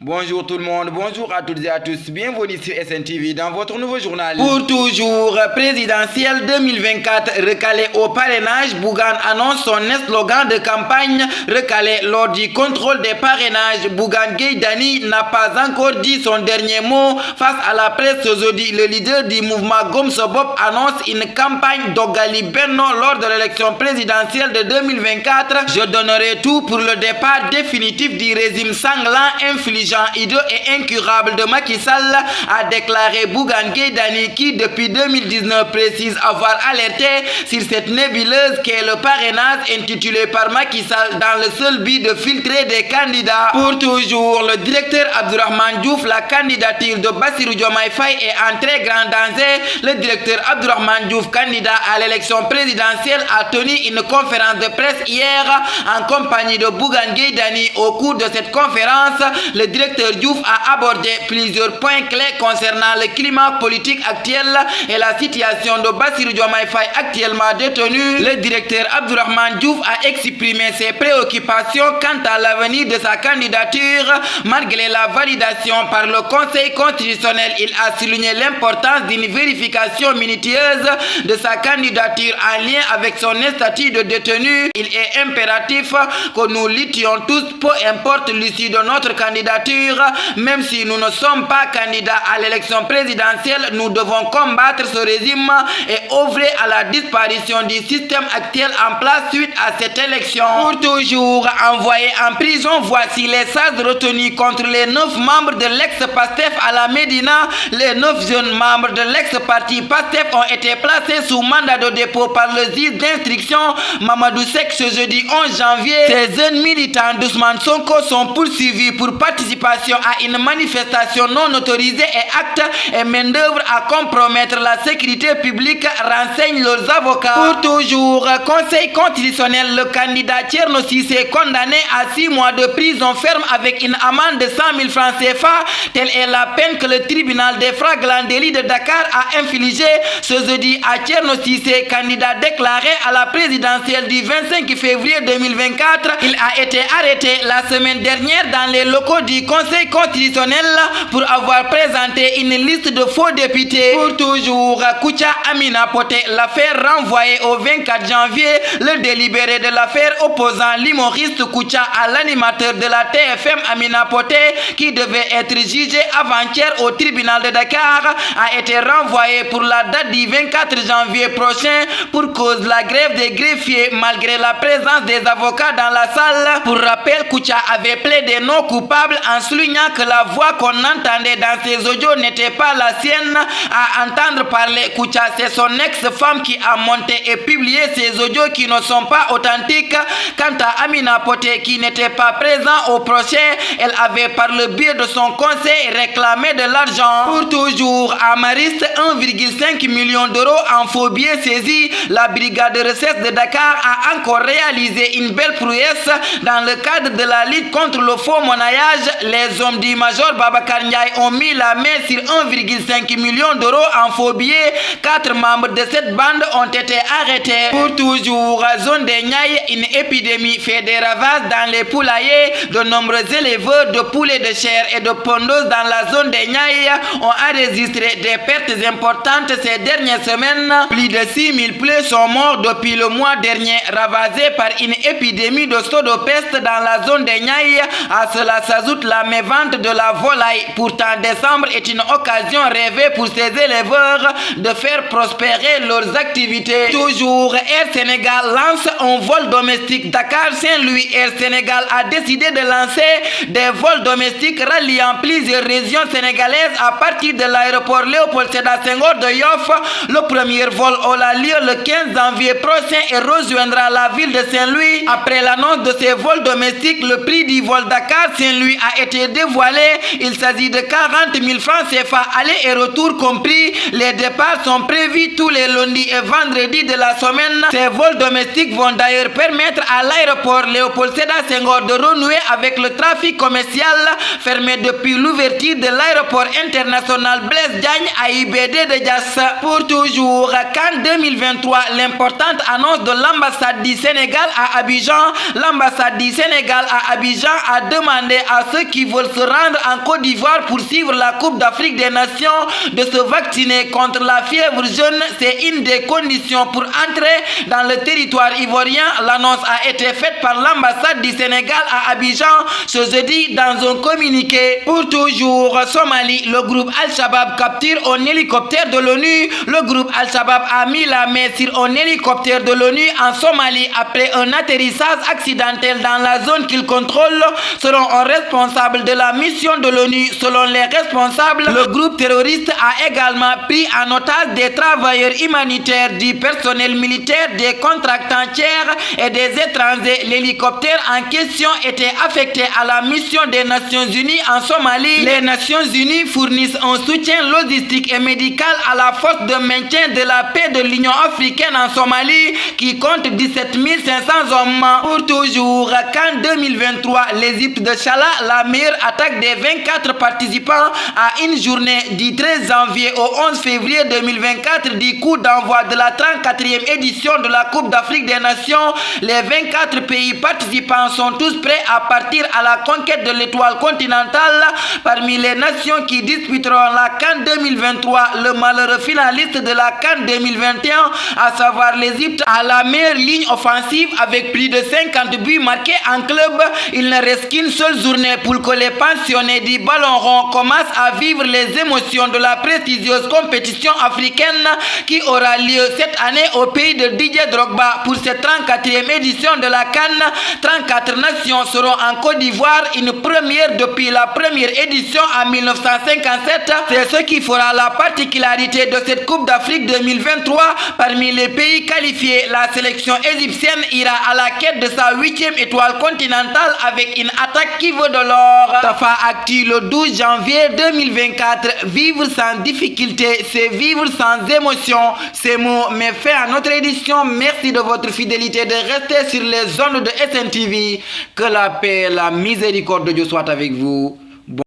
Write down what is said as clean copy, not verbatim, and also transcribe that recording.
Bonjour tout le monde, bonjour à toutes et à tous, bienvenue sur SNTV dans votre nouveau journal. Pour toujours, présidentielle 2024, recalé au parrainage, Bougane annonce son slogan de campagne, recalé lors du contrôle des parrainages. Bougane Gueye Dany n'a pas encore dit son dernier mot face à la presse aujourd'hui. Le leader du mouvement Gom Sa Bopp annonce une campagne d'Ogali Benno lors de l'élection présidentielle de 2024. Je donnerai tout pour le départ définitif du régime sanglant, infligeant, hideux et incurable de Macky Sall, a déclaré Bougane Gueye Dany, qui depuis 2019 précise avoir alerté sur cette nébuleuse qu'est le parrainage intitulé par Macky Sall dans le seul but de filtrer des candidats. Pour toujours, le directeur Abdourahmane Diouf, la candidature de Bassirou Diomaye Faye est en très grand danger. Le directeur Abdourahmane Diouf, candidat à l'élection présidentielle, a tenu une conférence de presse hier en compagnie de Bougane Gueye Dany. Au cours de cette conférence, le directeur Diouf a abordé plusieurs points clés concernant le climat politique actuel et la situation de Bassirou Diomaye Faye actuellement détenu. Le directeur Abdourahmane Diouf a exprimé ses préoccupations quant à l'avenir de sa candidature malgré la validation par le Conseil constitutionnel. Il a souligné l'importance d'une vérification minutieuse de sa candidature en lien avec son statut de détenu. Il est impératif que nous luttions tous, peu importe l'issue de notre candidature. Même si nous ne sommes pas candidats à l'élection présidentielle, nous devons combattre ce régime et œuvrer à la disparition du système actuel en place suite à cette élection. Pour toujours envoyés en prison, voici les sages retenus contre les 9 membres de l'ex-PASTEF à la Médina. Les 9 jeunes membres de l'ex-parti PASTEF ont été placés sous mandat de dépôt par le juge d'instruction Mamadou Seck ce jeudi 11 janvier. Ces jeunes militants d'Ousmane Sonko sont poursuivis pour participation à une manifestation non autorisée et acte et main d'œuvre à compromettre la sécurité publique, renseignent leurs avocats. Pour toujours, Conseil constitutionnel, le candidat Thierno Cissé condamné à 6 mois de prison ferme avec une amende de 100 000 francs CFA. Telle est la peine que le tribunal des flagrants délits de Dakar a infligée ce jeudi à Thierno Cissé, candidat déclaré à la présidentielle du 25 février 2024. Il a été arrêté la semaine dernière dans les locaux du Conseil constitutionnel pour avoir présenté une liste de faux députés. Pour toujours, Kouthia Amina Poté, l'affaire renvoyée au 24 janvier, le délibéré de l'affaire opposant l'humoriste Kouthia à l'animateur de la TFM Amina Poté, qui devait être jugé avant-hier au tribunal de Dakar, a été renvoyé pour la date du 24 janvier prochain pour cause de la grève des greffiers malgré la présence des avocats dans la salle. Pour rappel, Kouthia avait plaidé non coupable en soulignant que la voix qu'on entendait dans ses audios n'était pas la sienne. À entendre parler, Kouthia, c'est son ex-femme qui a monté et publié ces audios qui ne sont pas authentiques. Quant à Amina Poté, qui n'était pas présent au procès, elle avait par le biais de son conseil réclamé de l'argent. Pour toujours, à Mariste, 1,5 million d'euros en faux billets saisis. La brigade de recettes de Dakar a encore réalisé une belle prouesse dans le cadre de la lutte contre le faux monnayage. Les hommes du Major Babacar Ndiaye ont mis la main sur 1,5 million d'euros en faux billets. 4 membres de cette bande ont été arrêtés. Pour toujours, zone des Niayes, une épidémie fait des ravages dans les poulaillers. De nombreux éleveurs de poulets de chair et de pondeuses dans la zone des Niayes ont enregistré des pertes importantes ces dernières semaines. Plus de 6 000 poulets sont morts depuis le mois dernier, ravagés par une épidémie de pseudo-peste dans la zone des Niayes. À cela s'ajoute la mévente de la volaille. Pourtant, décembre est une occasion rêvée pour ces éleveurs de faire prospérer leurs activités. Toujours, Air Sénégal lance un vol domestique Dakar-Saint-Louis. Air Sénégal a décidé de lancer des vols domestiques ralliant plusieurs régions sénégalaises à partir de l'aéroport Léopold Sédar Senghor de Yoff. Le premier vol aura lieu le 15 janvier prochain et rejoindra la ville de Saint-Louis. Après l'annonce de ces vols domestiques, le prix du vol Dakar-Saint-Louis a été dévoilé. Il s'agit de 40 000 francs CFA aller et retour compris. Les départs sont prévus tous les lundis et vendredis de la semaine. Ces vols domestiques vont d'ailleurs permettre à l'aéroport Léopold Sédar Senghor de renouer avec le trafic commercial fermé depuis l'ouverture de l'aéroport international Blaise Diagne à IBD de Diass. Pour toujours, CAN 2023, l'importante annonce de l'ambassade du Sénégal à Abidjan. L'ambassade du Sénégal à Abidjan a demandé à ceux qui veulent se rendre en Côte d'Ivoire pour suivre la Coupe d'Afrique des Nations de se vacciner contre la fièvre jaune. C'est une des conditions pour entrer dans le territoire ivoirien. L'annonce a été faite par l'ambassade du Sénégal à Abidjan ce jeudi dans un communiqué. Pour toujours Somalie, le groupe Al-Shabaab capture un hélicoptère de l'ONU. Le groupe Al-Shabaab a mis la main sur un hélicoptère de l'ONU en Somalie après un atterrissage accidentel dans la zone qu'il contrôle. Selon un responsable de la mission de l'ONU, selon les responsables, le groupe terroriste a également pris en otage des travailleurs humanitaires, du personnel militaire, des contractants tiers et des étrangers. L'hélicoptère en question était affecté à la mission des Nations Unies en Somalie. Les Nations Unies fournissent un soutien logistique et médical à la force de maintien de la paix de l'Union africaine en Somalie qui compte 17 500 hommes. Pour toujours, qu'en 2023, l'Égypte de Chala, la meilleure attaque des 24 participants à une journée du 13 janvier au 11 février 2024 du coup d'envoi de la 34e édition de la Coupe d'Afrique des Nations. Les 24 pays participants sont tous prêts à partir à la conquête de l'étoile continentale. Parmi les nations qui disputeront la CAN 2023, le malheureux finaliste de la CAN 2021, à savoir l'Égypte, a la meilleure ligne offensive avec plus de 50 buts marqués en club. Il ne reste qu'une seule journée pour que les pensionnés du ballon rond commencent à vivre les émotions de la prestigieuse compétition africaine qui aura lieu cette année au pays de Didier Drogba. Pour cette 34e édition de la CAN, 34 nations seront en Côte d'Ivoire, une première depuis la première édition en 1957. C'est ce qui fera la particularité de cette Coupe d'Afrique 2023. Parmi les pays qualifiés, la sélection égyptienne ira à la quête de sa 8e étoile continentale avec une attaque qui vaut de l'or. Tafa Actu le 12 janvier 2024. Vivre sans difficulté, c'est vivre sans émotion. Ces mots mettent fin à notre édition. Merci de votre fidélité, de rester sur les ondes de SNTV. Que la paix et la miséricorde de Dieu soient avec vous.